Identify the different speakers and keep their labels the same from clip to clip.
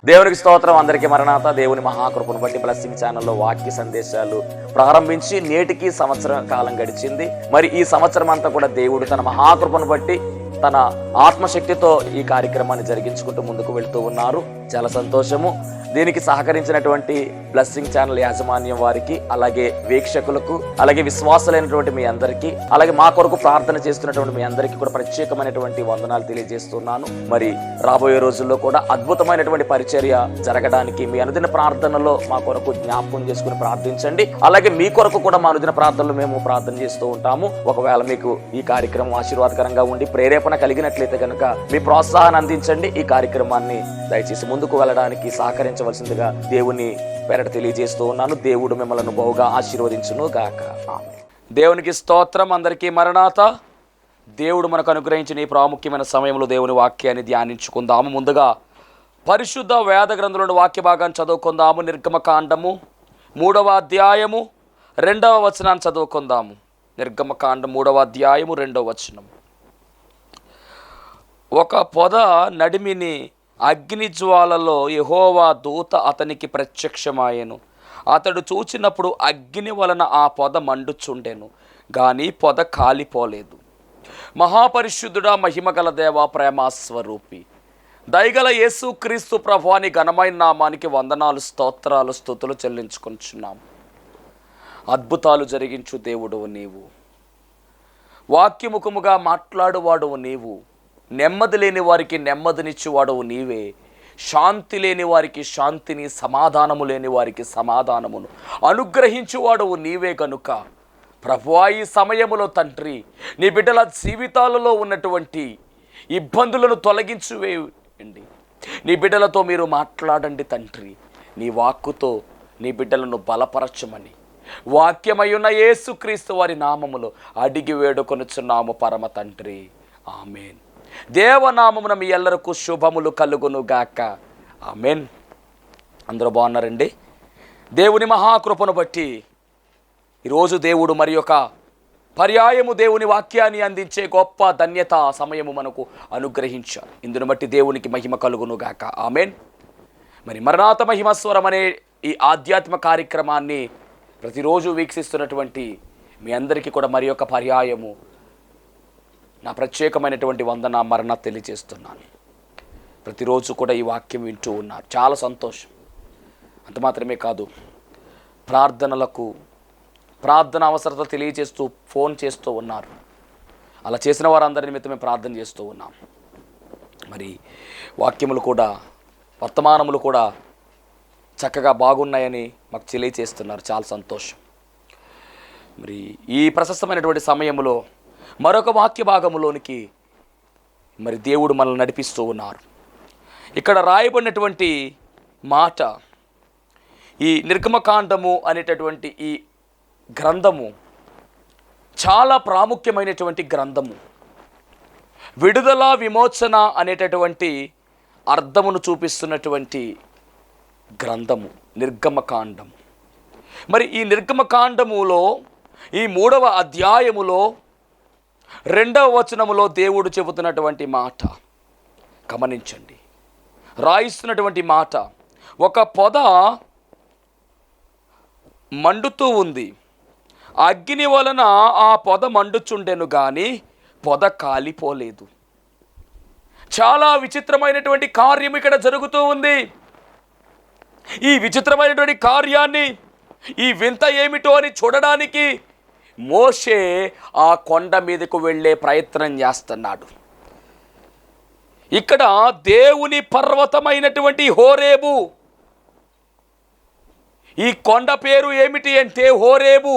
Speaker 1: దేవునికి స్తోత్రం. అందరికీ మరణాత. దేవుని మహాకృపను బట్టి బ్లెస్సింగ్ ఛానల్లో వాక్య సందేశాలు ప్రారంభించి నేటికి సంవత్సరం కాలం గడిచింది. మరి ఈ సంవత్సరం అంతా కూడా దేవుడు తన మహాకృపను బట్టి తన ఆత్మశక్తితో ఈ కార్యక్రమాన్ని జరిగించుకుంటూ ముందుకు వెళ్తూ ఉన్నారు. చాలా సంతోషము. దీనికి సహకరించినటువంటి బ్లెస్సింగ్ ఛానల్ యాజమాన్యం వారికి, అలాగే వీక్షకులకు, అలాగే విశ్వాసులైనటువంటి మీ అందరికీ, అలాగే మా కొరకు ప్రార్థన చేస్తున్నటువంటి మీ అందరికీ కూడా ప్రత్యేకమైనటువంటి వందనాలు తెలియజేస్తున్నాను. మరి రాబోయే రోజుల్లో కూడా అద్భుతమైనటువంటి పరిచర్య జరగడానికి మీ అనుదిన ప్రార్థనలో మా కొరకు జ్ఞాపకం చేసుకుని ప్రార్థించండి. అలాగే మీ కొరకు కూడా మా అనుదిన ప్రార్థనలు మేము ప్రార్థన చేస్తూ ఉంటాము. ఒకవేళ మీకు ఈ కార్యక్రమం ఆశీర్వాదకరంగా ఉండి ప్రేరేపణ కలిగినట్లయితే కనుక మీ ప్రోత్సాహాన్ని అందించండి. ఈ కార్యక్రమాన్ని దయచేసి ముందుకు వెళ్ళడానికి సహకరించవలసిందిగా దేవుని పేరట తెలియజేస్తూ ఉన్నాను. దేవుడు మిమ్మల్ని బహుగా ఆశీర్వదించును గాక. దేవునికి స్తోత్రం. అందరికీ మరణాత. దేవుడు మనకు అనుగ్రహించిన ఈ ప్రాముఖ్యమైన సమయంలో దేవుని వాక్యాన్ని ధ్యానించుకుందాము. ముందుగా పరిశుద్ధ వేద గ్రంథంలోని వాక్య భాగాన్ని చదువుకుందాము. నిర్గమకాండము 3వ అధ్యాయము 2వ వచనాన్ని చదువుకుందాము. నిర్గమకాండం 3వ అధ్యాయము 2వ వచనం. ఒక పొద నడిమిని అగ్ని జ్వాలలో యెహోవా దూత అతనికి ప్రత్యక్షమాయెను. అతడు చూచినప్పుడు అగ్ని వలన ఆ పొద మండుచుండెను, గాని పొద కాలిపోలేదు. మహాపరిశుద్ధుడా, మహిమగల దేవా, ప్రేమాస్వరూపి, దయగల యేసు క్రీస్తు ప్రభువాని ఘనమైన నామానికి వందనాలు, స్తోత్రాలు, స్తుతులు చెల్లించుకొంచున్నాము. అద్భుతాలు జరిగించు దేవుడవు నీవు, వాక్యముఖముగా మాట్లాడువాడవు నీవు, నెమ్మది లేని వారికి నెమ్మదినిచ్చువాడవు నీవే, శాంతి లేని వారికి శాంతిని, సమాధానము లేని వారికి సమాధానమును అనుగ్రహించువాడవు నీవే గనుక ప్రభువా, ఈ సమయములో తండ్రి నీ బిడ్డల జీవితాలలో ఉన్నటువంటి ఇబ్బందులను తొలగించువేయండి. నీ బిడ్డలతో మీరు మాట్లాడండి తండ్రి. నీ వాక్కుతో నీ బిడ్డలను బలపరచమని వాక్యమయున్న యేసుక్రీస్తు వారి నామములో అడిగి వేడుకొనుచున్నాము పరమ తండ్రి. ఆమెన్. దేవనామమున మీ ఎల్లరకు శుభములు కలుగును గాక. ఆమెన్. అందరూ బాగున్నారండి? దేవుని మహాకృపను బట్టి ఈరోజు దేవుడు మరి ఒక పర్యాయము దేవుని వాక్యాన్ని అందించే గొప్ప ధన్యత సమయము మనకు అనుగ్రహించారు. ఇందును బట్టి దేవునికి మహిమ కలుగును గాక. ఆమెన్. మరి మరణాత మహిమస్వరం అనే ఈ ఆధ్యాత్మిక కార్యక్రమాన్ని ప్రతిరోజు వీక్షిస్తున్నటువంటి మీ అందరికీ కూడా మరి ఒక పర్యాయము నా ప్రత్యేకమైనటువంటి వందన మరణ తెలియజేస్తున్నాను. ప్రతిరోజు కూడా ఈ వాక్యం వింటూ ఉన్నారు. చాలా సంతోషం. అంత మాత్రమే కాదు, ప్రార్థన అవసరత తెలియజేస్తూ ఫోన్ చేస్తూ ఉన్నారు. అలా చేసిన వారందరి నిమిత్తమే ప్రార్థన చేస్తూ ఉన్నాం. మరి వాక్యములు కూడా, వర్తమానములు కూడా చక్కగా బాగున్నాయని మాకు తెలియజేస్తున్నారు. చాలా సంతోషం. మరి ఈ ప్రశస్తమైనటువంటి సమయంలో మరొక వాక్య భాగములోనికి మరి దేవుడు మనల్ని నడిపిస్తూ ఉన్నారు. ఇక్కడ రాయబడినటువంటి మాట, ఈ నిర్గమకాండము అనేటటువంటి ఈ గ్రంథము చాలా ప్రాముఖ్యమైనటువంటి గ్రంథము. విడుదల, విమోచన అనేటటువంటి అర్థమును చూపిస్తున్నటువంటి గ్రంథము నిర్గమకాండము. మరి ఈ నిర్గమకాండములో ఈ 3వ అధ్యాయములో 2వ వచనములో దేవుడు చెబుతున్నటువంటి మాట గమనించండి. రాయిస్తున్నటువంటి మాట, ఒక పొద మండుతూ ఉంది, అగ్ని వలన ఆ పొద మండుచుండెను, కానీ పొద కాలిపోలేదు. చాలా విచిత్రమైనటువంటి కార్యం ఇక్కడ జరుగుతూ ఉంది. ఈ విచిత్రమైనటువంటి కార్యాన్ని, ఈ వింత ఏమిటో అని చూడడానికి మోషే ఆ కొండ మీదకు వెళ్ళే ప్రయత్నం చేస్తున్నాడు. ఇక్కడ దేవుని పర్వతమైనటువంటి హోరేబు, ఈ కొండ పేరు ఏమిటి అంటే హోరేబు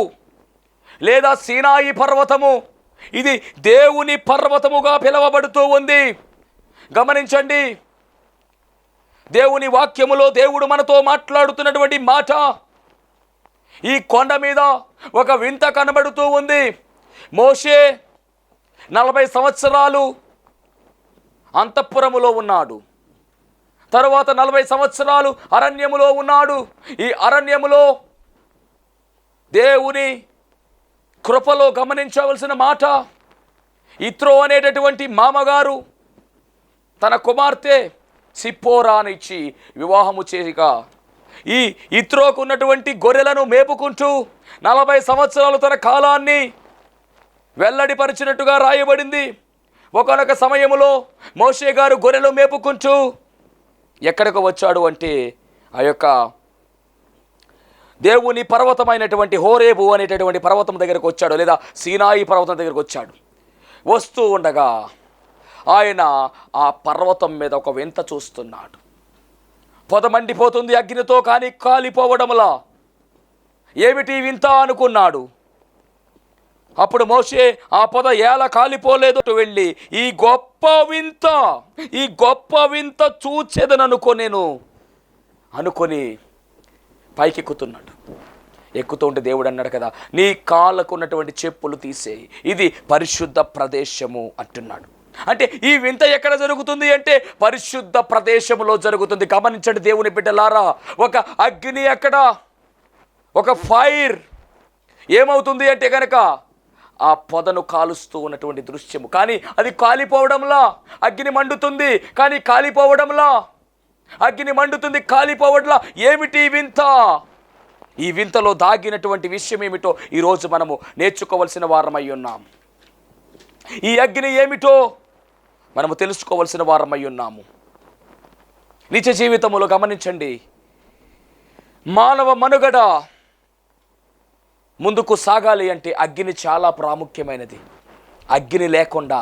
Speaker 1: లేదా సీనాయి పర్వతము. ఇది దేవుని పర్వతముగా పిలువబడుతూ ఉంది. గమనించండి, దేవుని వాక్యములో దేవుడు మనతో మాట్లాడుతున్నటువంటి మాట. ఈ కొండ మీద ఒక వింత కనబడుతూ ఉంది. మోషే 40 సంవత్సరాలు అంతఃపురములో ఉన్నాడు. తరువాత 40 సంవత్సరాలు అరణ్యములో ఉన్నాడు. ఈ అరణ్యములో దేవుని కృపలో గమనించవలసిన మాట, ఇత్రో అనేటటువంటి మామగారు తన కుమార్తె సిప్పోరానిచ్చి వివాహము చేయగా ఈ ఇత్రోకు ఉన్నటువంటి గొర్రెలను మేపుకుంటూ 40 సంవత్సరాలు తన కాలాన్ని వెల్లడిపరిచినట్టుగా రాయబడింది. ఒకనొక సమయంలో మోషే గారు గొర్రెలు మేపుకుంటూ ఎక్కడికి వచ్చాడు అంటే ఆ యొక్క దేవుని పర్వతమైనటువంటి హోరేబు అనేటటువంటి పర్వతం దగ్గరకు వచ్చాడు, లేదా సీనాయి పర్వతం దగ్గరకు వచ్చాడు. వస్తూ ఉండగా ఆయన ఆ పర్వతం మీద ఒక వింత చూస్తున్నాడు. పొద మండిపోతుంది అగ్నితో, కానీ కాలిపోవడంలా. ఏమిటి వింత అనుకున్నాడు. అప్పుడు మోషే ఆ పొద ఎలా కాలిపోలేదు వెళ్ళి ఈ గొప్ప వింత చూచేదననుకోనేను అనుకొని పైకెక్కుతున్నాడు. ఎక్కుతూ ఉంటే దేవుడు అన్నాడు కదా, నీ కాళ్ళకు ఉన్నటువంటి చెప్పులు తీసేయి, ఇది పరిశుద్ధ ప్రదేశము అంటున్నాడు. అంటే ఈ వింత ఎక్కడ జరుగుతుంది అంటే పరిశుద్ధ ప్రదేశంలో జరుగుతుంది. గమనించండి దేవుని బిడ్డలారా, ఒక అగ్ని ఎక్కడ, ఒక ఫైర్ ఏమవుతుంది అంటే కనుక ఆ పొదను కాలుస్తూ ఉన్నటువంటి దృశ్యము. కానీ అది కాలిపోవడంలా. అగ్ని మండుతుంది కానీ కాలిపోవడంలా. అగ్ని మండుతుంది కాలిపోవడంలా. ఏమిటి వింత? ఈ వింతలో దాగినటువంటి విషయం ఏమిటో ఈరోజు మనము నేర్చుకోవలసిన వారమై ఉన్నాం. ఈ అగ్ని ఏమిటో మనము తెలుసుకోవలసిన వారమై ఉన్నాము. నిత్య జీవితంలో గమనించండి, మానవ మనుగడ ముందుకు సాగాలి అంటే అగ్ని చాలా ప్రాముఖ్యమైనది. అగ్ని లేకుండా,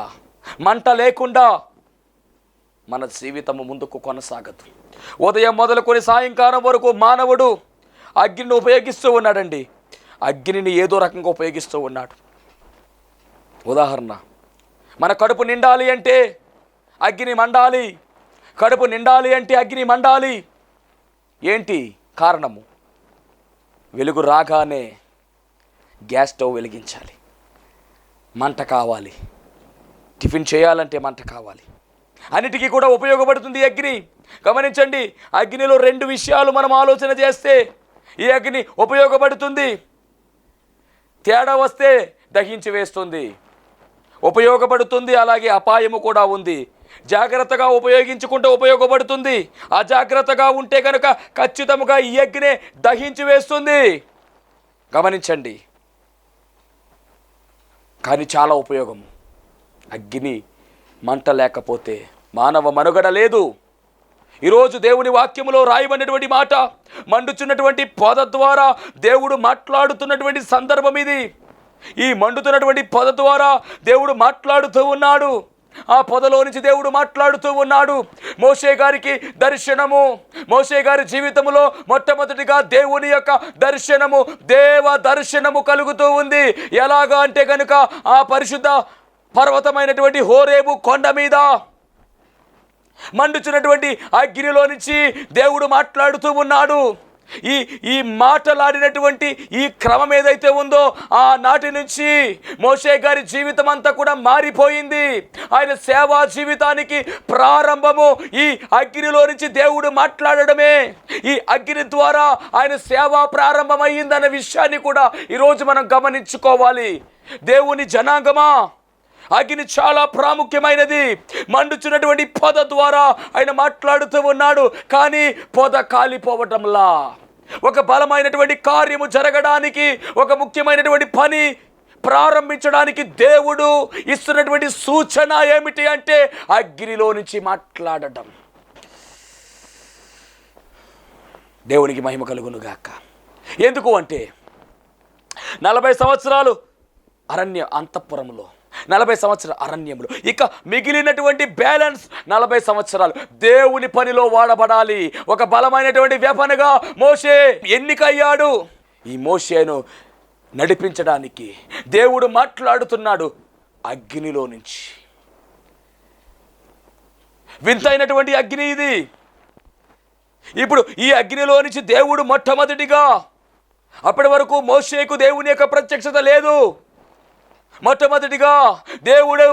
Speaker 1: మంట లేకుండా మన జీవితము ముందుకు కొనసాగదు. ఉదయం మొదలుకొని సాయంకాలం వరకు మానవుడు అగ్నిని ఉపయోగిస్తూ ఉన్నాడండి. అగ్నిని ఏదో రకంగా ఉపయోగిస్తూ ఉన్నాడు. ఉదాహరణ, మన కడుపు నిండాలి అంటే అగ్ని మండాలి. కడుపు నిండాలి అంటే అగ్ని మండాలి. ఏంటి కారణము? వెలుగు రాగానే గ్యాస్ స్టవ్ వెలిగించాలి, మంట కావాలి. టిఫిన్ చేయాలంటే మంట కావాలి. అన్నిటికీ కూడా ఉపయోగపడుతుంది అగ్ని. గమనించండి, అగ్నిలో 2 విషయాలు మనం ఆలోచన చేస్తే ఈ అగ్ని ఉపయోగపడుతుంది. తేడా వస్తే దహించి వేస్తుంది, ఉపయోగపడుతుంది. అలాగే అపాయము కూడా ఉంది. జాగ్రత్తగా ఉపయోగించుకుంటే ఉపయోగపడుతుంది, అజాగ్రత్తగా ఉంటే కనుక ఖచ్చితంగా ఈ అగ్నే దహించి వేస్తుంది. గమనించండి, కానీ చాలా ఉపయోగము. అగ్ని మంట లేకపోతే మానవ మనుగడ లేదు. ఈరోజు దేవుని వాక్యములో రాయబడినటువంటి మాట, మండుచున్నటువంటి పొద ద్వారా దేవుడు మాట్లాడుతున్నటువంటి సందర్భం ఇది. ఈ మండుతున్నటువంటి పొద ద్వారా దేవుడు మాట్లాడుతూ ఉన్నాడు. ఆ పొదలో నుంచి దేవుడు మాట్లాడుతూ ఉన్నాడు. మోషే గారికి దర్శనము, మోషే గారి జీవితంలో మొట్టమొదటిగా దేవుని యొక్క దర్శనము, దేవ దర్శనము కలుగుతూ ఉంది. ఎలాగా అంటే కనుక ఆ పరిశుద్ధ పర్వతమైనటువంటి హోరేబు కొండ మీద మండుచున్నటువంటి అగ్నిలో నుంచి దేవుడు మాట్లాడుతూ ఉన్నాడు. ఈ మాటలాడినటువంటి ఈ క్రమం ఏదైతే ఉందో ఆనాటి నుంచి మోషే గారి జీవితం అంతా కూడా మారిపోయింది. ఆయన సేవా జీవితానికి ప్రారంభము ఈ అగ్నిలో నుంచి దేవుడు మాట్లాడడమే. ఈ అగ్ని ద్వారా ఆయన సేవ ప్రారంభమైందన్న విషయాన్ని కూడా ఈరోజు మనం గమనించుకోవాలి. దేవుని జనాంగమా, అగ్ని చాలా ప్రాముఖ్యమైనది. మండుచున్నటువంటి పొద ద్వారా ఆయన మాట్లాడుతూ ఉన్నాడు. కానీ పొద కాలిపోవటంలా, ఒక బలమైనటువంటి కార్యము జరగడానికి, ఒక ముఖ్యమైనటువంటి పని ప్రారంభించడానికి దేవుడు ఇస్తున్నటువంటి సూచన ఏమిటి అంటే అగ్నిలో నుంచి మాట్లాడటం. దేవునికి మహిమ కలుగును గాక. ఎందుకు అంటే 40 సంవత్సరాలు అంతఃపురంలో, 40 సంవత్సరాలు అరణ్యంలో, ఇక మిగిలినటువంటి బ్యాలెన్స్ 40 సంవత్సరాలు దేవుని పనిలో వాడబడాలి. ఒక బలమైనటువంటి వెపనగా మోషే ఎన్నికయ్యాడు. ఈ మోషేను నడిపించడానికి దేవుడు మాట్లాడుతున్నాడు అగ్నిలో నుంచి. వింతైనటువంటి అగ్ని ఇది. ఇప్పుడు ఈ అగ్నిలో నుంచి దేవుడు మొట్టమొదటిగా, అప్పటి వరకు మోషేకు దేవుని యొక్క ప్రత్యక్షత లేదు. మొట్టమొదటిగా దేవుడు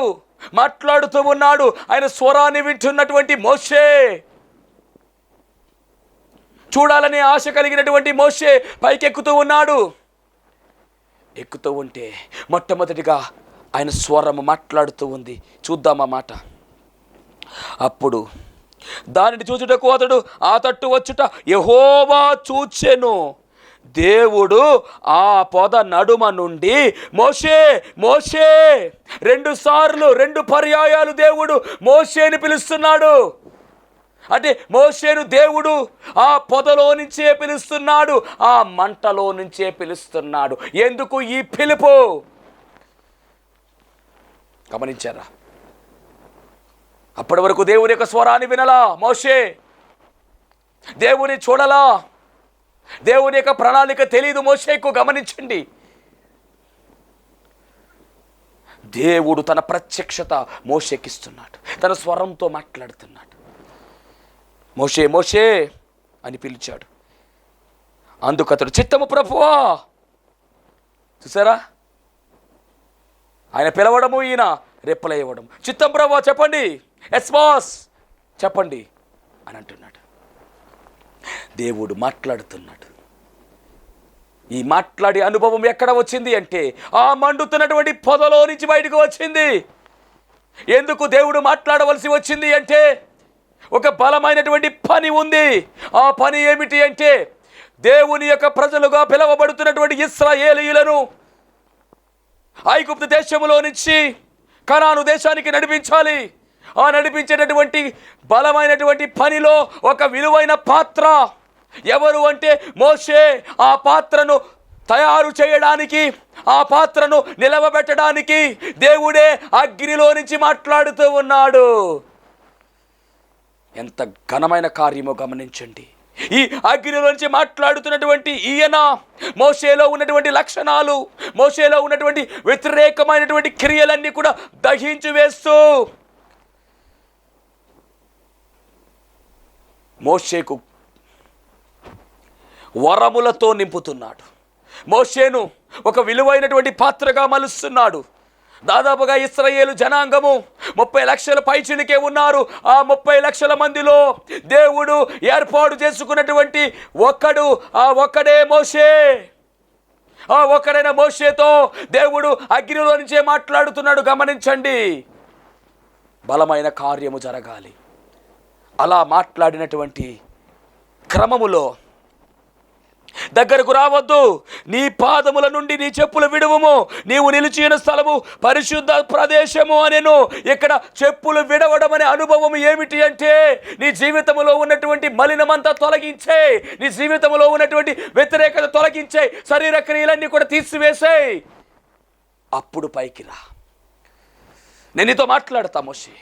Speaker 1: మాట్లాడుతూ ఉన్నాడు. ఆయన స్వరాన్ని వింటున్నటువంటి మోషే, చూడాలనే ఆశ కలిగినటువంటి మోషే పైకెక్కుతూ ఉన్నాడు. ఎక్కుతూ ఉంటే మొట్టమొదటిగా ఆయన స్వరము మాట్లాడుతూ ఉంది. చూద్దాం ఆ మాట. అప్పుడు దానిని చూచుటకు అతడు ఆ తట్టు వచ్చుట యెహోవా చూచెను. దేవుడు ఆ పొద నడుమ నుండి మోషే మోషే 2 సార్లు 2 పర్యాయాలు దేవుడు మోషేని పిలుస్తున్నాడు. అంటే మోషేను దేవుడు ఆ పొదలో నుంచే పిలుస్తున్నాడు, ఆ మంటలో నుంచే పిలుస్తున్నాడు. ఎందుకు ఈ పిలుపు గమనించారా? అప్పటి వరకు దేవుని యొక్క స్వరాన్ని వినలా మోషే, దేవుని చూడలా, దేవుని యొక్క ప్రణాళిక తెలియదు మోషేకు. గమనించండి, దేవుడు తన ప్రత్యక్షత మోషేకిస్తున్నాడు, తన స్వరంతో మాట్లాడుతున్నాడు. మోషే మోషే అని పిలిచాడు. అందుకు అతడు చిత్తము ప్రభువా. చూసారా, ఆయన పిలవడము, ఈయన రిప్లై ఇవ్వడం. చిత్తం ప్రభువా చెప్పండి, ఎస్ బాస్ చెప్పండి అని అంటున్నాడు. దేవుడు మాట్లాడుతున్నాడు. ఈ మాట్లాడే అనుభవం ఎక్కడ వచ్చింది అంటే ఆ మండుతున్నటువంటి పొదలో నుంచి బయటకు వచ్చింది. ఎందుకు దేవుడు మాట్లాడవలసి వచ్చింది అంటే ఒక బలమైనటువంటి పని ఉంది. ఆ పని ఏమిటి అంటే దేవుని యొక్క ప్రజలుగా పిలువబడుతున్నటువంటి ఇశ్రాయేలీయులను ఐగుప్తు దేశములో నుంచి కనాను దేశానికి నడిపించాలి. ఆ నడిపించేటటువంటి బలమైనటువంటి పనిలో ఒక విలువైన పాత్ర ఎవరు అంటే మోషే. ఆ పాత్రను తయారు చేయడానికి, ఆ పాత్రను నిలవబెట్టడానికి దేవుడే అగ్నిలో నుంచి మాట్లాడుతూ ఉన్నాడు. ఎంత ఘనమైన కార్యమో గమనించండి. ఈ అగ్నిలో నుంచి మాట్లాడుతున్నటువంటి ఈయన మోషేలో ఉన్నటువంటి లక్షణాలు, మోషేలో ఉన్నటువంటి వ్యతిరేకమైనటువంటి క్రియలన్నీ కూడా దహించి వేస్తూ మోషేకు వరములతో నింపుతున్నాడు. మోషేను ఒక విలువైనటువంటి పాత్రగా మలుస్తున్నాడు. దాదాపుగా ఇశ్రాయేలు జనాంగము 30 లక్షల పైచిలికే ఉన్నారు. ఆ 30 లక్షల మందిలో దేవుడు ఏర్పాటు చేసుకున్నటువంటి ఒక్కడే మోషే. ఆ ఒక్కడైన మోషేతో దేవుడు అగ్నిలో నుంచే మాట్లాడుతున్నాడు. గమనించండి, బలమైన కార్యము జరగాలి. అలా మాట్లాడినటువంటి క్రమములో దగ్గరకు రావద్దు, నీ పాదముల నుండి నీ చెప్పులు విడువము, నీవు నిలిచిన స్థలము పరిశుద్ధ ప్రదేశము అనెను. ఇక్కడ చెప్పులు విడవడం అనే అనుభవం ఏమిటి అంటే నీ జీవితంలో ఉన్నటువంటి మలినమంతా తొలగించే, నీ జీవితంలో ఉన్నటువంటి వ్యతిరేకత తొలగించే, శరీర క్రియలన్నీ కూడా తీసివేసే, అప్పుడు పైకి రా. నేను నీతో మాట్లాడతా మోషే,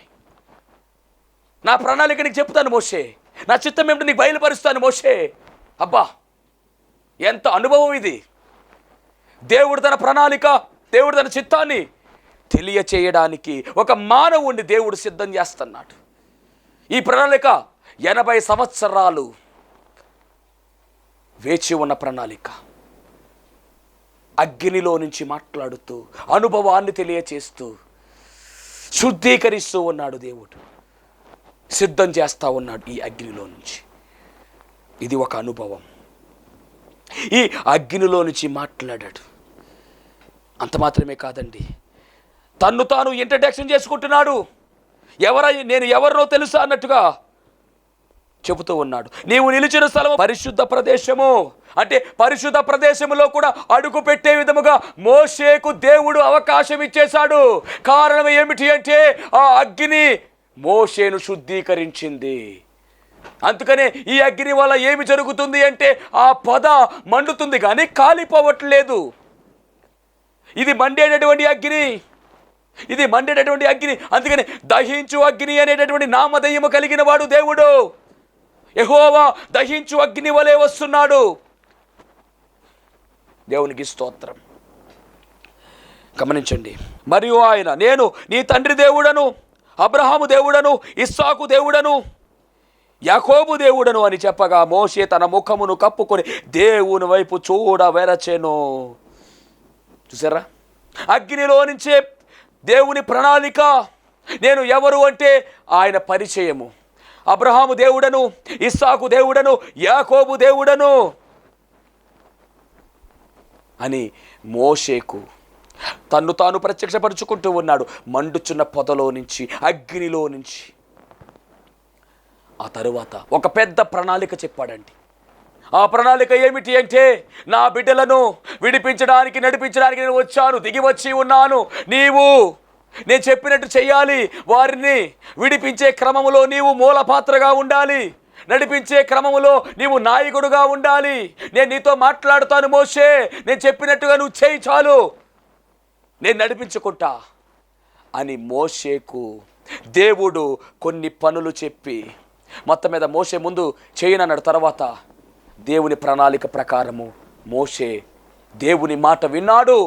Speaker 1: నా ప్రణాళిక నీకు చెప్తాను మోషే, నా చిత్తం ఏమిటో నీకు బయలుపరుస్తాను మోషే. అబ్బా, ఎంత అనుభవం ఇది! దేవుడు తన ప్రణాళిక, దేవుడు తన చిత్తాన్ని తెలియచేయడానికి ఒక మానవుణ్ణి దేవుడు సిద్ధం చేస్తున్నాడు. ఈ ప్రణాళిక 80 సంవత్సరాలు వేచి ఉన్న ప్రణాళిక. అగ్నిలో నుంచి మాట్లాడుతూ అనుభవాన్ని తెలియచేస్తూ శుద్ధీకరిస్తూ ఉన్నాడు. దేవుడు సిద్ధం చేస్తూ ఉన్నాడు ఈ అగ్నిలో నుంచి. ఇది ఒక అనుభవం. ఈ అగ్నిలో నుంచి మాట్లాడాడు. అంత మాత్రమే కాదండి, తన్ను తాను ఇంట్రడక్షన్ చేసుకుంటున్నాడు. నేను ఎవరినో తెలుసా అన్నట్టుగా చెబుతూ ఉన్నాడు. నీవు నిలిచిన స్థలం పరిశుద్ధ ప్రదేశము అంటే పరిశుద్ధ ప్రదేశములో కూడా అడుగు పెట్టే విధముగా మోషేకు దేవుడు అవకాశం ఇచ్చేశాడు. కారణం ఏమిటి అంటే ఆ అగ్ని మోషేను శుద్ధీకరించింది. అందుకనే ఈ అగ్ని వల్ల ఏమి జరుగుతుంది అంటే ఆ పొద మండుతుంది కానీ కాలిపోవట్లేదు. ఇది మండేటటువంటి అగ్ని, ఇది మండేటటువంటి అగ్ని. అందుకని దహించు అగ్ని అనేటటువంటి నామధేయము కలిగిన వాడు దేవుడు. యెహోవా దహించు అగ్ని వలె వస్తున్నాడు. దేవునికి స్తోత్రం. గమనించండి, మరియు ఆయన నేను నీ తండ్రి దేవుడను, అబ్రహాము దేవుడను, ఇస్సాకు దేవుడను, యాకోబు దేవుడను అని చెప్పగా మోషే తన ముఖమును కప్పుకొని దేవుని వైపు చూడవెరచెను. చూసారా, అగ్నిలో నుంచే దేవుని ప్రణాళిక. నేను ఎవరు అంటే ఆయన పరిచయము. అబ్రహాము దేవుడను, ఇస్సాకు దేవుడను, యాకోబు దేవుడను అని మోషేకు తన్ను తాను ప్రత్యక్షపరుచుకుంటూ ఉన్నాడు. మండుచున్న పొదలో నుంచి, అగ్నిలో నుంచి ఆ తరువాత ఒక పెద్ద ప్రణాళిక చెప్పాడండి. ఆ ప్రణాళిక ఏమిటి అంటే, నా బిడ్డలను విడిపించడానికి నడిపించడానికి నేను వచ్చాను, దిగి వచ్చి ఉన్నాను. నేను చెప్పినట్టు చెయ్యాలి. వారిని విడిపించే క్రమములో నీవు మూల పాత్రగా ఉండాలి. నడిపించే క్రమములో నీవు నాయకుడుగా ఉండాలి. నేను నీతో మాట్లాడుతాను మోషే, నేను చెప్పినట్టుగా నువ్వు చేయి చాలు, నేను నడిపించుకుంటా అని మోషేకు దేవుడు కొన్ని పనులు చెప్పి మొత్తం మీద మోషే ముందు చేయనన్నాడు. తర్వాత దేవుని ప్రణాళిక ప్రకారము మోషే దేవుని మాట విన్నాడు.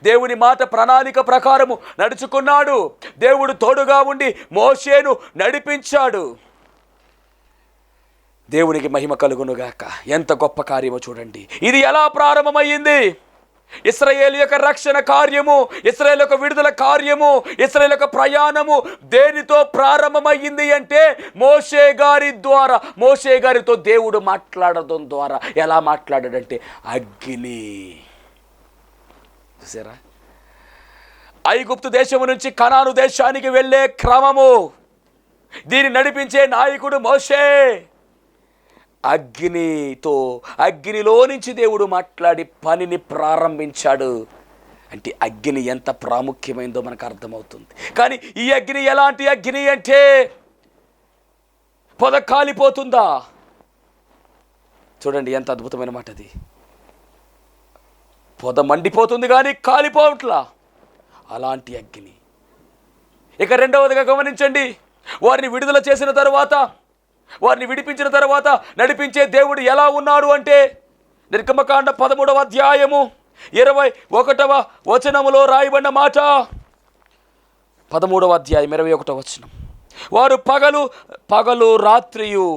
Speaker 1: దేవుని మాట ప్రణాళిక ప్రకారము నడుచుకున్నాడు. దేవుడు తోడుగా ఉండి మోషేను నడిపించాడు. దేవునికి మహిమ కలుగునుగాక. ఎంత గొప్ప కార్యమో చూడండి. ఇది ఎలా ప్రారంభమయ్యింది? ఇశ్రాయేలు యొక్క రక్షణ కార్యము, ఇశ్రాయేలు యొక్క విడుదల కార్యము, ఇశ్రాయేలు యొక్క ప్రయాణము దేనితో ప్రారంభమయ్యింది అంటే మోషే గారి ద్వారా. మోషే గారితో దేవుడు మాట్లాడడం ద్వారా. ఎలా మాట్లాడాడంటే అగ్ని. చూసారా? ఐగుప్తు దేశము నుంచి కనాను దేశానికి వెళ్ళే క్రమము, దీన్ని నడిపించే నాయకుడు మోషే. అగ్నిలో నుంచి దేవుడు మాట్లాడి పనిని ప్రారంభించాడు. అంటే అగ్ని ఎంత ప్రాముఖ్యమైందో మనకు అర్థమవుతుంది. కానీ ఈ అగ్ని ఎలాంటి అగ్ని అంటే, పొద కాలిపోతుందా? చూడండి ఎంత అద్భుతమైన మాట అది. పొద మండిపోతుంది కానీ కాలిపోవట్లా, అలాంటి అగ్ని. ఇక రెండవదిగా గమనించండి, వారిని విడుదల చేసిన తర్వాత, వారిని విడిపించిన తర్వాత నడిపించే దేవుడు ఎలా ఉన్నాడు అంటే, నిర్గమకాండ 13వ అధ్యాయము 21వ వచనములో రాయబడిన మాట. 13వ అధ్యాయం 21వ వచనం. వారు పగలు రాత్రియు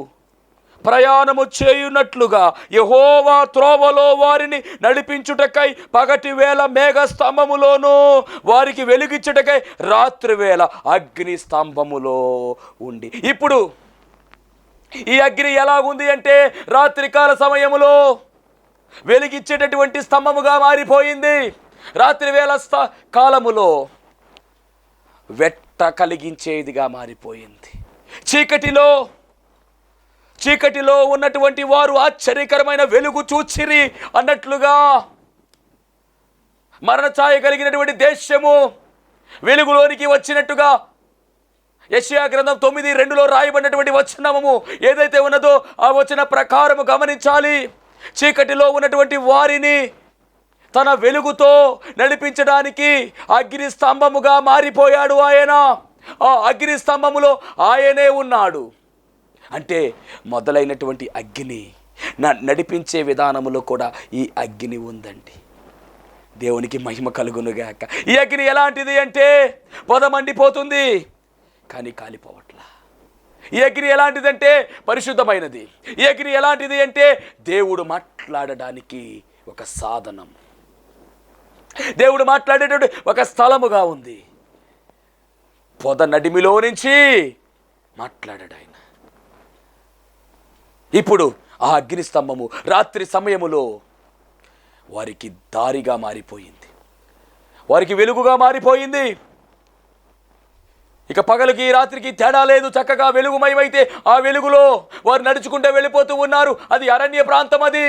Speaker 1: ప్రయాణము చేయునట్లుగా యెహోవా త్రోవలో వారిని నడిపించుటకై పగటి వేళ మేఘ స్తంభములోను, వారికి వెలుగిచ్చుటకై రాత్రి వేళ అగ్ని స్తంభములో ఉండి. ఇప్పుడు ఈ అగ్ని ఎలాగుంది అంటే, రాత్రికాల సమయములో వెలిగిచ్చేటటువంటి స్తంభముగా మారిపోయింది. రాత్రి వేళ కాలములో వెట్ట కలిగించేదిగా మారిపోయింది. చీకటిలో ఉన్నటువంటి వారు ఆశ్చర్యకరమైన వెలుగు చూచిరి అన్నట్లుగా, మరణ ఛాయ కలిగినటువంటి దేశము వెలుగులోనికి వచ్చినట్టుగా యెషయా గ్రంథం 9:2లో రాయబడినటువంటి వచనము ఏదైతే ఉన్నదో ఆ వచన ప్రకారము గమనించాలి. చీకటిలో ఉన్నటువంటి వారిని తన వెలుగుతో నడిపించడానికి అగ్ని స్తంభముగా మారిపోయాడు ఆయన. ఆ అగ్ని స్తంభములో ఆయనే ఉన్నాడు. అంటే మొదలైనటువంటి అగ్ని నడిపించే విధానములో కూడా ఈ అగ్ని ఉందండి. దేవునికి మహిమ కలుగునుగాక. ఈ అగ్ని ఎలాంటిది అంటే, పొద మండిపోతుంది కానీ కాలిపోవట్లా. ఈ అగ్ని ఎలాంటిదంటే పరిశుద్ధమైనది. ఈ అగ్ని ఎలాంటిది అంటే దేవుడు మాట్లాడడానికి ఒక సాధనం, దేవుడు మాట్లాడేటటువంటి ఒక స్థలముగా ఉంది. పొద నడిమిలో నుంచి మాట్లాడాడు ఆయన. ఇప్పుడు ఆ అగ్ని స్తంభము రాత్రి సమయములో వారికి దారిగా మారిపోయింది, వారికి వెలుగుగా మారిపోయింది. ఇక పగలుకి రాత్రికి తేడా లేదు, చక్కగా వెలుగుమయమైతే ఆ వెలుగులో వారు నడుచుకుంటూ వెళ్ళిపోతూ ఉన్నారు. అది అరణ్య ప్రాంతం. అది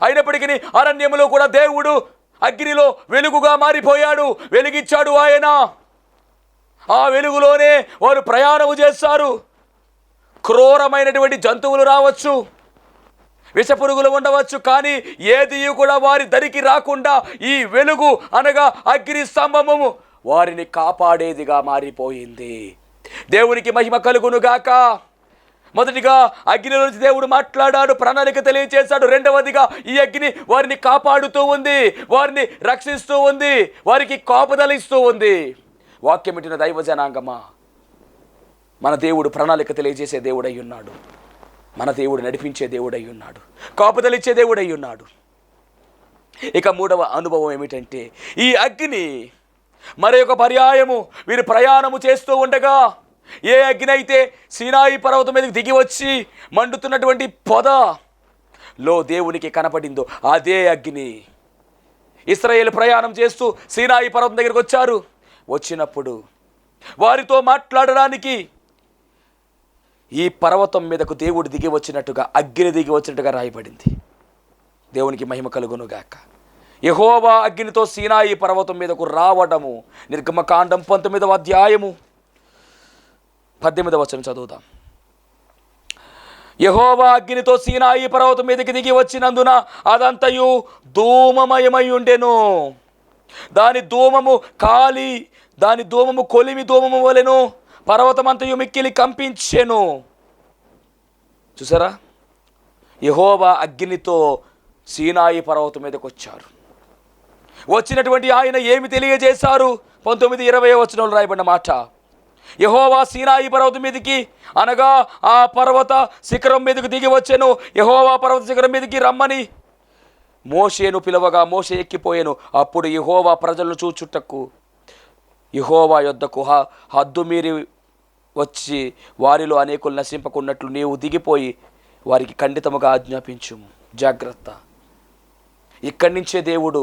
Speaker 1: అయినప్పటికీ అరణ్యములో కూడా దేవుడు అగ్నిలో వెలుగుగా మారిపోయాడు, వెలిగిచ్చాడు ఆయన. ఆ వెలుగులోనే వారు ప్రయాణము చేస్తారు. క్రూరమైనటువంటి జంతువులు రావచ్చు, విషపురుగులు ఉండవచ్చు, కానీ ఏది కూడా వారి దరికి రాకుండా ఈ వెలుగు అనగా అగ్ని స్తంభము వారిని కాపాడేదిగా మారిపోయింది. దేవునికి మహిమ కలుగునుగాక. మొదటిగా అగ్నిలో నుంచి దేవుడు మాట్లాడాడు, ప్రణాళిక తెలియచేశాడు. రెండవదిగా ఈ అగ్ని వారిని కాపాడుతూ ఉంది, వారిని రక్షిస్తూ ఉంది, వారికి కాపుదలిస్తూ ఉంది. వాక్యం ఇట్టిన దైవ జనాంగమా, మన దేవుడు ప్రణాళిక తెలియజేసే దేవుడై ఉన్నాడు. మన దేవుడు నడిపించే దేవుడై ఉన్నాడు, కాపుదలిచ్చే దేవుడై ఉన్నాడు. ఇక మూడవ అనుభవం ఏమిటంటే, ఈ అగ్ని మరొక పర్యాయము వీరు ప్రయాణము చేస్తూ ఉండగా, ఏ అగ్ని అయితే సీనాయి పర్వతం మీదకి దిగి వచ్చి మండుతున్నటువంటి పొదలో దేవునికి కనపడిందో అదే అగ్ని. ఇశ్రాయేలు ప్రయాణం చేస్తూ సీనాయి పర్వతం దగ్గరికి వచ్చారు. వచ్చినప్పుడు వారితో మాట్లాడడానికి ఈ పర్వతం మీదకు దేవుడు దిగి వచ్చినట్టుగా, అగ్ని దిగి వచ్చినట్టుగా రాయబడింది. దేవునికి మహిమ కలుగునుగాక. యెహోవా అగ్నితో సీనాయి పర్వతం మీదకు రావడము. నిర్గమకాండం 19వ అధ్యాయము 18వ వచనం చదువుదాం. యెహోవా అగ్నితో సీనాయి పర్వతం మీదకి దిగి వచ్చినందున అదంతయు ధూమమయమై ఉండెను. దాని ధూమము కొలిమి ధూమము వలెను. పర్వతమంతయు మిక్కిలి కంపించెను. చూసారా, యెహోవా అగ్నితో సీనాయి పర్వతం మీదకి వచ్చారు. వచ్చినటువంటి ఆయన ఏమి తెలియజేశారు? 19-20 వచనంలో రాయబడిన మాట, యెహోవా సీనాయి పర్వతం మీదకి, అనగా ఆ పర్వత శిఖరం మీదకి దిగి వచ్చెను. యెహోవా పర్వత శిఖరం మీదకి రమ్మని మోషేను పిలవగా మోషే ఎక్కిపోయాను. అప్పుడు యెహోవా ప్రజలను చూచుటకు యెహోవా యొద్దకు హద్దు మీరి వచ్చి వారిలో అనేకులు నశింపకున్నట్లు నీవు దిగిపోయి వారికి ఖండితముగా ఆజ్ఞాపించుము. జాగ్రత్త. ఇక్కడి నుంచే దేవుడు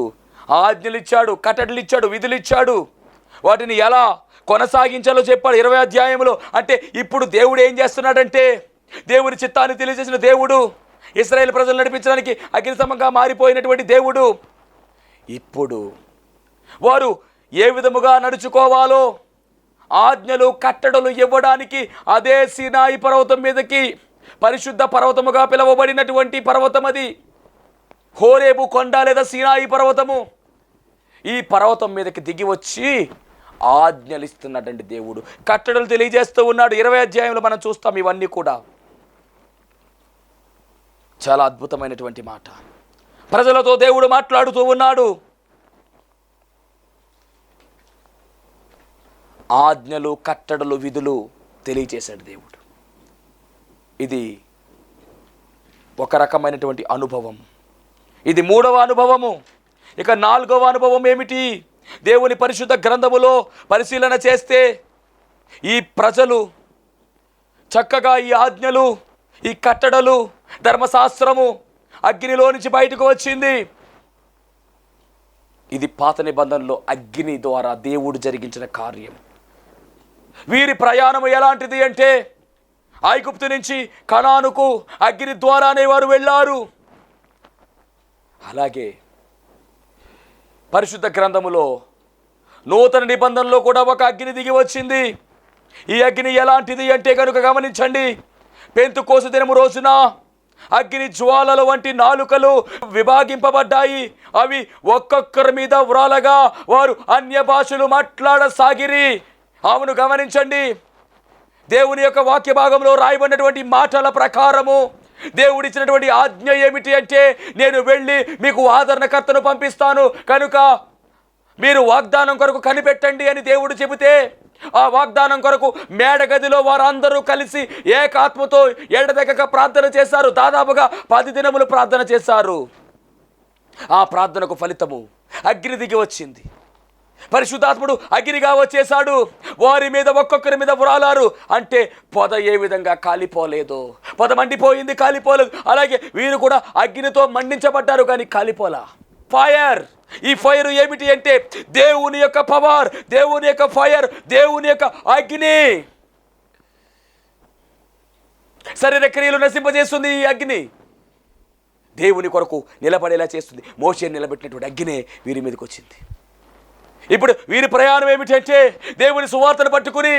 Speaker 1: ఆజ్ఞలు ఇచ్చాడు, కట్టడలు ఇచ్చాడు, విధులు ఇచ్చాడు. వాటిని ఎలా కొనసాగించాలో చెప్పాడు 20వ అధ్యాయంలో. అంటే ఇప్పుడు దేవుడు ఏం చేస్తున్నాడంటే, దేవుని చిత్తాన్ని తెలియజేసిన దేవుడు, ఇశ్రాయేలు ప్రజలు నడిపించడానికి అగ్నిస్తంభంగా మారిపోయినటువంటి దేవుడు, ఇప్పుడు వారు ఏ విధముగా నడుచుకోవాలో ఆజ్ఞలు కట్టడలు ఇవ్వడానికి అదే సీనాయి పర్వతం మీదకి, పరిశుద్ధ పర్వతముగా పిలువబడినటువంటి పర్వతం అది హోరేబు కొండ లేదా సీనాయి పర్వతము. ఈ పర్వతం మీదకి దిగి వచ్చి ఆజ్ఞలు ఇస్తున్నాడండి దేవుడు, కట్టడలు తెలియజేస్తూ ఉన్నాడు. 20వ అధ్యాయంలో మనం చూస్తాం ఇవన్నీ కూడా. చాలా అద్భుతమైనటువంటి మాట. ప్రజలతో దేవుడు మాట్లాడుతూ ఉన్నాడు. ఆజ్ఞలు కట్టడలు విధులు తెలియజేశాడు దేవుడు. ఇది ఒక రకమైనటువంటి అనుభవం. ఇది 3వ అనుభవము. ఇక 4వ అనుభవం ఏమిటి? దేవుని పరిశుద్ధ గ్రంథములో పరిశీలన చేస్తే ఈ ప్రజలు చక్కగా ఈ ఆజ్ఞలు, ఈ కట్టడలు, ధర్మశాస్త్రము అగ్నిలో నుంచి బయటకు వచ్చింది. ఇది పాత నిబంధనలో అగ్ని ద్వారా దేవుడు జరిగించిన కార్యం. వీరి ప్రయాణం ఎలాంటిది అంటే, ఐగుప్తు నుంచి కనానుకు అగ్ని ద్వారానే వారు వెళ్ళారు. అలాగే పరిశుద్ధ గ్రంథములో నూతన నిబంధనలో కూడా ఒక అగ్ని దిగి వచ్చింది. ఈ అగ్ని ఎలాంటిది అంటే కనుక గమనించండి. పెంతెకోస్తు దినము రోజున అగ్ని జ్వాలల వంటి నాలుకలు విభాగింపబడ్డాయి. అవి ఒక్కొక్కరి మీద వ్రాలగా వారు అన్య భాషలు మాట్లాడసాగిరి. అవును, గమనించండి. దేవుని యొక్క వాక్య భాగంలో రాయబడినటువంటి మాటల ప్రకారము దేవుడిచ్చినటువంటి ఆజ్ఞ ఏమిటి అంటే, నేను వెళ్ళి మీకు ఆదరణకర్తను పంపిస్తాను, కనుక మీరు వాగ్దానం కొరకు కనిపెట్టండి అని దేవుడు చెబితే, ఆ వాగ్దానం కొరకు మేడగదిలో వారందరూ కలిసి ఏకాత్మతో ఎడతెగక ప్రార్థన చేశారు. దాదాపుగా 10 దినములు ప్రార్థన చేశారు. ఆ ప్రార్థనకు ఫలితము అగ్ని దిగి వచ్చింది. పరిశుద్ధాత్ముడు అగ్నిగా వచ్చేశాడు. వారి మీద ఒక్కొక్కరి మీద వ్రాలారు. అంటే పొద ఏ విధంగా కాలిపోలేదు, పొద మండిపోయింది, కాలిపోలేదు. అలాగే వీరు కూడా అగ్నితో మండించబడ్డారు, కానీ కాలిపోలా. ఫైర్. ఈ ఫైర్ ఏమిటి అంటే దేవుని యొక్క పవర్, దేవుని యొక్క ఫైర్, దేవుని యొక్క అగ్ని. శరీర క్రియలు నశింపజేస్తుంది ఈ అగ్ని. దేవుని కొరకు నిలబడేలా చేస్తుంది. మోషేని నిలబెట్టినటువంటి అగ్నే వీరి మీదకి వచ్చింది. ఇప్పుడు వీరి ప్రయాణం ఏమిటంటే, దేవుని సువార్తను పట్టుకుని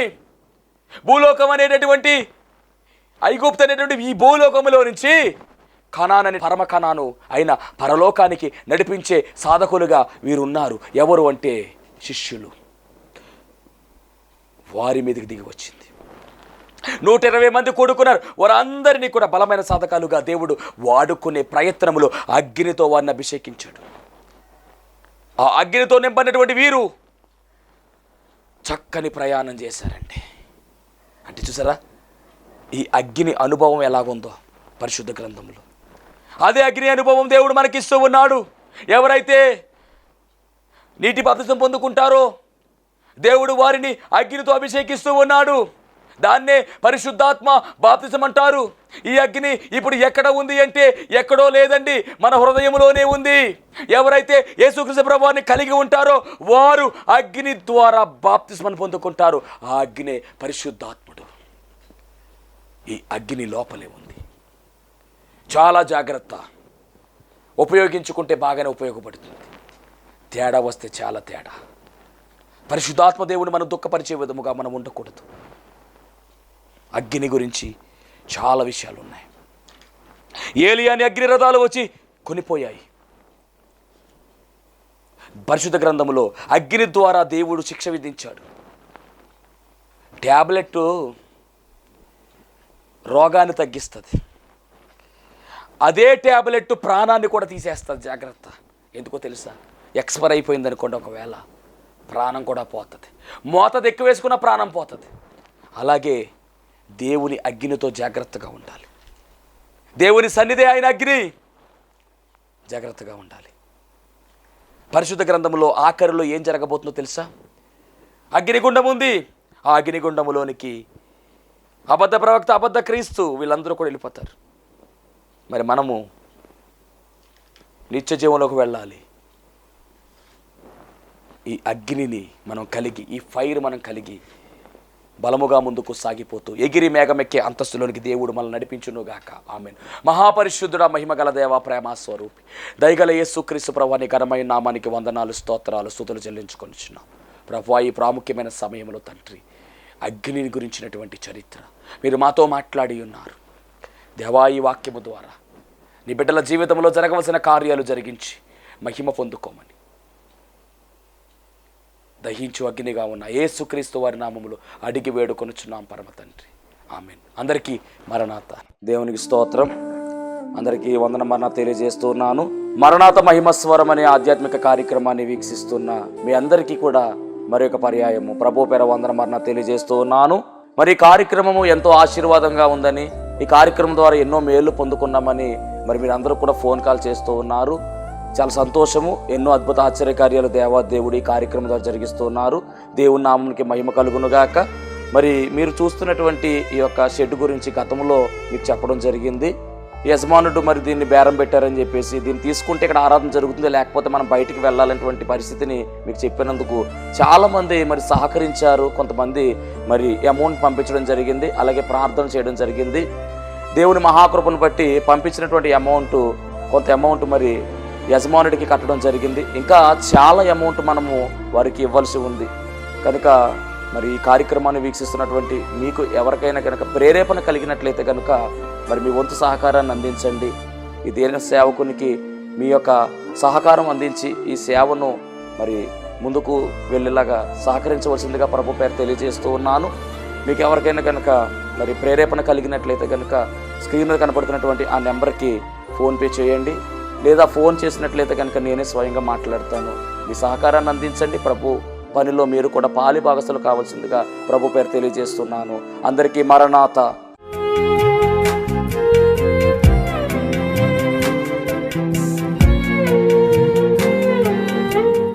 Speaker 1: భూలోకం అనేటటువంటి ఐగుప్తు అనేటువంటి ఈ భూలోకములో నుంచి కనానని పరమ కనాను అయిన పరలోకానికి నడిపించే సాధకులుగా వీరున్నారు. ఎవరు అంటే శిష్యులు. వారి మీదకి దిగి వచ్చింది. 120 మంది కూడుకున్నారు. వారందరినీ కూడా బలమైన సాధకాలుగా దేవుడు వాడుకునే ప్రయత్నములో అగ్నితో వారిని అభిషేకించాడు. ఆ అగ్నితో నింపడినటువంటి వీరు చక్కని ప్రయాణం చేశారండి. అంటే చూసారా, ఈ అగ్ని అనుభవం ఎలాగుందో పరిశుద్ధ గ్రంథంలో. అదే అగ్ని అనుభవం దేవుడు మనకిస్తూ ఉన్నాడు. ఎవరైతే నీటి బాప్తిసం పొందుకుంటారో దేవుడు వారిని అగ్నితో అభిషేకిస్తూ ఉన్నాడు. దాన్నే పరిశుద్ధాత్మ బాప్తిసం అంటారు. ఈ అగ్ని ఇప్పుడు ఎక్కడ ఉంది అంటే ఎక్కడో లేదండి, మన హృదయంలోనే ఉంది. ఎవరైతే యేసుక్రీస్తు ప్రభువుని కలిగి ఉంటారో వారు అగ్ని ద్వారా బాప్తిస్మను పొందుకుంటారు. ఆ అగ్నే పరిశుద్ధాత్ముడు. ఈ అగ్ని లోపలే ఉంది. చాలా జాగ్రత్త. ఉపయోగించుకుంటే బాగానే ఉపయోగపడుతుంది, తేడా వస్తే చాలా తేడా. పరిశుద్ధాత్మ దేవుని మనం దుఃఖపరిచే విధముగా మనం ఉండకూడదు. అగ్ని గురించి చాలా విషయాలు ఉన్నాయి. ఏలియాని అగ్ని రథాలు వచ్చి కొనిపోయాయి. పరిశుద్ధ గ్రంథములో అగ్ని ద్వారా దేవుడు శిక్ష విధించాడు. ట్యాబ్లెట్ రోగాన్ని తగ్గిస్తుంది, అదే ట్యాబ్లెట్ ప్రాణాన్ని కూడా తీసేస్తుంది. జాగ్రత్త. ఎందుకో తెలుసా? ఎక్స్పైర్ అయిపోయింది అనుకోండి, ఒకవేళ ప్రాణం కూడా పోతుంది. మోతాదు ఎక్కువ వేసుకున్న ప్రాణం పోతుంది. అలాగే దేవుని అగ్నితో జాగ్రత్తగా ఉండాలి. దేవుని సన్నిధి ఆయన అగ్ని, జాగ్రత్తగా ఉండాలి. పరిశుద్ధ గ్రంథంలో ఆఖరిలో ఏం జరగబోతుందో తెలుసా? అగ్నిగుండం ఉంది. ఆ అగ్నిగుండములోనికి అబద్ధ ప్రవక్త, అబద్ధ క్రీస్తు, వీళ్ళందరూ కూడా వెళ్ళిపోతారు. మరి మనము నిత్య జీవంలోకి వెళ్ళాలి. ఈ అగ్నిని మనం కలిగి, ఈ ఫైర్ మనం కలిగి బలముగా ముందుకు సాగిపోతూ ఎగిరి మేఘమెక్కే అంతస్తులోనికి దేవుడు మనల్ని నడిపించునుగాక. ఆమేన్. మహాపరిశుద్ధుడ, మహిమగల దేవ, ప్రేమ స్వరూపి, దయగల యేసుక్రీస్తు ప్రభువా, నీ ఘనమైన నామానికి వందనాలు, స్తోత్రాలు, స్తుతులు చెల్లించుకొనిచున్నాం ప్రభువా. ఈ ప్రాముఖ్యమైన సమయంలో తండ్రి, అగ్నిని గురించినటువంటి చరిత్ర మీరు మాతో మాట్లాడి ఉన్నారు దేవా. ఈ వాక్యము ద్వారా నీ బిడ్డల జీవితంలో జరగవలసిన కార్యాలు జరిగించి మహిమ పొందుకోమని దహించు అగ్నిగా ఉన్న యేసుక్రీస్తు వారి నామములో అడిగి వేడుకొనుచున్నాం పరమ తండ్రి. ఆమేన్. అందరికీ మరణాత. దేవునికి స్తోత్రం. అందరికీ వందన మరణాత తెలియజేస్తున్నాను. మరణాత మహిమస్వరం అనే ఆధ్యాత్మిక కార్యక్రమాన్ని వీక్షిస్తున్న మీ అందరికీ కూడా మరొక పర్యాయము ప్రభు పేర వందన మరణాత తెలియజేస్తూ ఉన్నాను. మరి ఈ కార్యక్రమము ఎంతో ఆశీర్వాదంగా ఉందని, ఈ కార్యక్రమం ద్వారా ఎన్నో మేలు పొందుకున్నామని మరి మీరు అందరూ కూడా ఫోన్ కాల్ చేస్తూ ఉన్నారు. చాలా సంతోషము. ఎన్నో అద్భుత ఆశ్చర్యకార్యాలు దేవుడు ఈ కార్యక్రమం ద్వారా జరిగిస్తూ ఉన్నారు. దేవుని నామమునికి మహిమ కలుగునుగాక. మరి మీరు చూస్తున్నటువంటి ఈ యొక్క షెడ్ గురించి గతంలో మీకు చెప్పడం జరిగింది. యజమానుడు మరి దీన్ని బేరం పెట్టారని చెప్పేసి, దీన్ని తీసుకుంటే ఇక్కడ ఆరాధన జరుగుతుంది, లేకపోతే మనం బయటికి వెళ్ళాలనేటువంటి పరిస్థితిని మీకు చెప్పినందుకు చాలామంది మరి సహకరించారు. కొంతమంది మరి అమౌంట్ పంపించడం జరిగింది, అలాగే ప్రార్థన చేయడం జరిగింది. దేవుని మహాకృపను బట్టి పంపించినటువంటి కొంత అమౌంట్ మరి యజమానుడికి కట్టడం జరిగింది. ఇంకా చాలా అమౌంట్ మనము వారికి ఇవ్వాల్సి ఉంది. కనుక మరి ఈ కార్యక్రమాన్ని వీక్షిస్తున్నటువంటి మీకు ఎవరికైనా కనుక ప్రేరేపణ కలిగినట్లయితే కనుక మరి మీ వంతు సహకారాన్ని అందించండి. ఈ దేన సేవకునికి మీ యొక్క సహకారం అందించి ఈ సేవను మరి ముందుకు వెళ్ళేలాగా సహకరించవలసిందిగా ప్రభు పేరు తెలియజేస్తూ ఉన్నాను. మీకు ఎవరికైనా కనుక మరి ప్రేరేపణ కలిగినట్లయితే కనుక స్క్రీన్ మీద కనపడుతున్నటువంటి ఆ నెంబర్కి ఫోన్పే చేయండి, లేదా ఫోన్ చేసినట్లయితే కనుక నేనే స్వయంగా మాట్లాడతాను. మీ సహకారాన్ని అందించండి. ప్రభు పనిలో మీరు కూడా పాలి భాగస్తులు కావాల్సిందిగా ప్రభు పేరు తెలియజేస్తున్నాను. అందరికీ మరణాత.